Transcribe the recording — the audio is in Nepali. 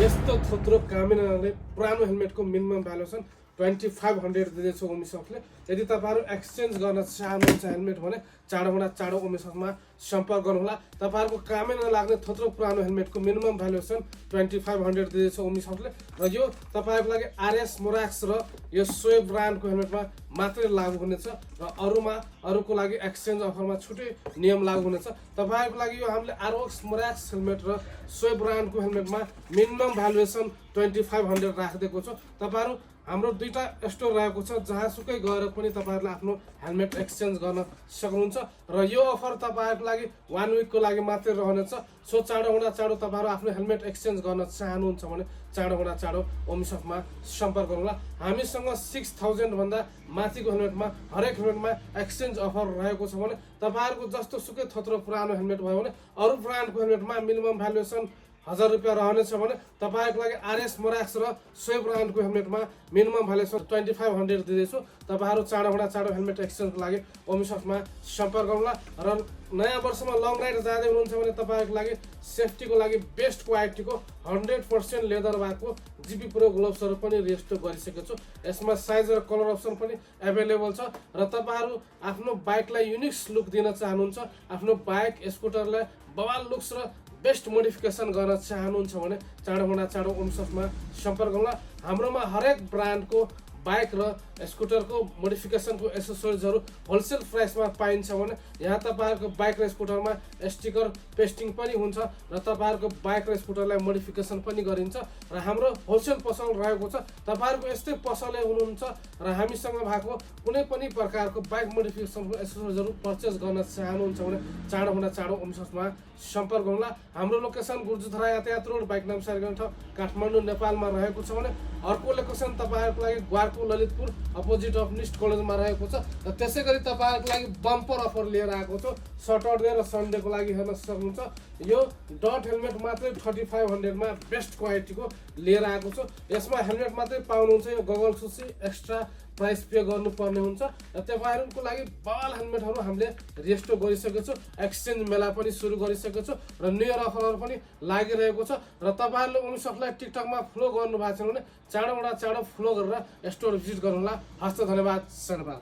यस्तो थोत्रो कामिनाले पुरानो हेलमेटको मिनिमम भ्यालुएसन 2500 दिँदैछ उमिसकले। यदि तपाईँहरू एक्सचेन्ज गर्न चाहनुहुन्छ हेलमेट भने चाँडोभन्दा चाँडो उमिसकमा सम्पर्क गर्नुहोला। तपाईँहरूको कामै नलाग्ने थोत्रो पुरानो हेलमेटको मिनिमम भ्यालुएसन 2500 दिँदैछ उमिसकले। र यो तपाईँहरूको लागि आरएस मोराक्स र यो सोए ब्रान्डको हेलमेटमा मात्रै लागू हुनेछ र अरूको लागि एक्सचेन्ज अफरमा छुट्टै नियम लागू हुनेछ। तपाईँहरूको लागि यो हामीले आरएस मोराक्स हेलमेट र सोए ब्रान्डको हेलमेटमा मिनिमम भ्यालुएसन 2500 राखिदिएको छु। तपाईँहरू हाम्रो दुईटा स्टोर रहेको छ, जहाँसुकै गएर पनि तपाईँहरूले आफ्नो हेलमेट एक्सचेन्ज गर्न सक्नुहुन्छ र यो अफर तपाईँहरूको लागि 1 विकको लागि मात्रै रहनेछ। सो चाँडोभन्दा चाँडो तपाईँहरू आफ्नो हेलमेट एक्सचेन्ज गर्न चाहनुहुन्छ भने चाँडोभन्दा चाँडो ओमिसकमा सम्पर्क गर्नुहोला। हामीसँग 6000 भन्दा माथिको हेलमेटमा हरेक हेलमेटमा एक्सचेन्ज अफर रहेको छ भने तपाईँहरूको जस्तो सुकै थोत्रो पुरानो हेलमेट भयो भने अरू ब्रान्डको हेलमेटमा मिनिमम भ्यालुएसन 1000 रुपियाँ रहनेछ भने तपाईँहरूको लागि आरएस मोराक्स र सोए ब्रान्डको हेलमेटमा मिनिमम भ्यालुएसन 2500 दिँदैछु। तपाईँहरू चाँडोभन्दा चाँडो हेलमेट एक्सचेन्जको लागि ओमिसकमा सम्पर्क गर्नुहोला। र नयाँ वर्षमा लङ राइड जाँदै हुनुहुन्छ भने तपाईँहरूको लागि सेफ्टीको लागि बेस्ट क्वालिटीको 100% लेदर भएको जिपी प्रो ग्लोभ्सहरू पनि रेस्टो गरिसकेको छु। यसमा साइज र कलर अप्सन पनि एभाइलेबल छ र तपाईँहरू आफ्नो बाइकलाई युनिक लुक दिन चाहनुहुन्छ, आफ्नो बाइक स्कुटरलाई बवाल लुक्स र बेस्ट मोडिफिकेसन गर्न चाहनुहुन्छ भने चाँडोभन्दा चाँडो ओमिसकमा सम्पर्क गर्नुहोला। हाम्रोमा हरेक ब्रान्डको बाइक र स्कुटरको मोडिफिकेसनको एसेसरिजहरू होलसेल प्राइसमा पाइन्छ भने यहाँ तपाईँहरूको बाइक र स्कुटरमा स्टिकर पेस्टिङ पनि हुन्छ र तपाईँहरूको बाइक र स्कुटरलाई मोडिफिकेसन पनि गरिन्छ र हाम्रो होलसेल पसल रहेको छ। तपाईँहरूको यस्तै पसलै हुनुहुन्छ र हामीसँग भएको कुनै पनि प्रकारको बाइक मोडिफिकेसनको एसेसरिजहरू पर्चेस गर्न चाहनुहुन्छ भने चाँडोभन्दा चाँडो ओमिसकमा सम्पर्क गर्नुहोला। हाम्रो लोकेसन गुर्जुथरा यातायात रोड बाइक नम्बर ठाउँ काठमाडौँ नेपालमा रहेको छ भने अर्को लोकेसन तपाईँहरूको लागि ग्वारको ललितपुर अपोजिट अफ निस्ट कलेजमा रहेको छ। र त्यसै गरी तपाईँहरूको लागि बम्पर अफर लिएर आएको छु। सटरडे र सन्डेको लागि हेर्न सक्नुहुन्छ। यो डट हेलमेट मात्रै 3500 मा बेस्ट क्वालिटीको लिएर आएको छु। यसमा हेलमेट मात्रै पाउनुहुन्छ, यो गगल सुसी एक्स्ट्रा प्राइस पे गर्नुपर्ने हुन्छ र तपाईँहरूको लागि बवाल हेलमेटहरू हामीले रेस्टो गरिसकेको छु। एक्सचेन्ज मेला पनि सुरु गरिसकेको छु र न्यू इयर अफरहरू पनि लागिरहेको छ र तपाईँहरूले ओमिसकलाई टिकटकमा फलो गर्नु भएको छैन भने चाँडोभन्दा चाँडो फलो गरेर स्टोर भिजिट गर्नुहोला। हस्त धन्यवाद, धन्यवाद।